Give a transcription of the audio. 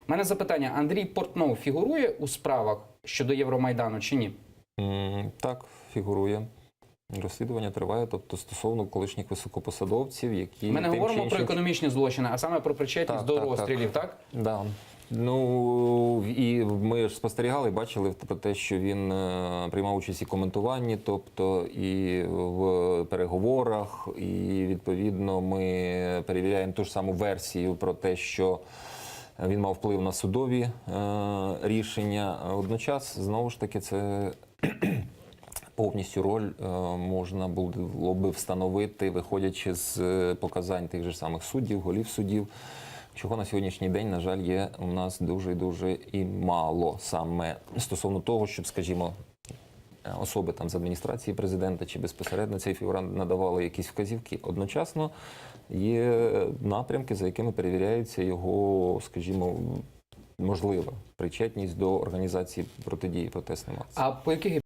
У мене запитання: Андрій Портнов фігурує у справах щодо Євромайдану чи ні? Так, фігурує. Розслідування триває, тобто стосовно колишніх високопосадовців, які... Ми не говоримо про економічні злочини, а саме про причетність до розстрілів, так? Да. Ну, і ми ж спостерігали, бачили про те, що він приймав участь і в коментуванні, тобто і в переговорах, і відповідно ми перевіряємо ту ж саму версію про те, що він мав вплив на судові рішення. Водночас, знову ж таки, це повністю роль можна було би встановити, виходячи з показань тих же самих суддів, голів судів, чого на сьогоднішній день, на жаль, є у нас дуже-дуже і мало саме стосовно того, щоб, скажімо, особи там з адміністрації президента чи безпосередньо цей фігурант надавали якісь вказівки. Одночасно є напрямки, за якими перевіряється його, скажімо, можлива причетність до організації протидії протестним акціям. А по яких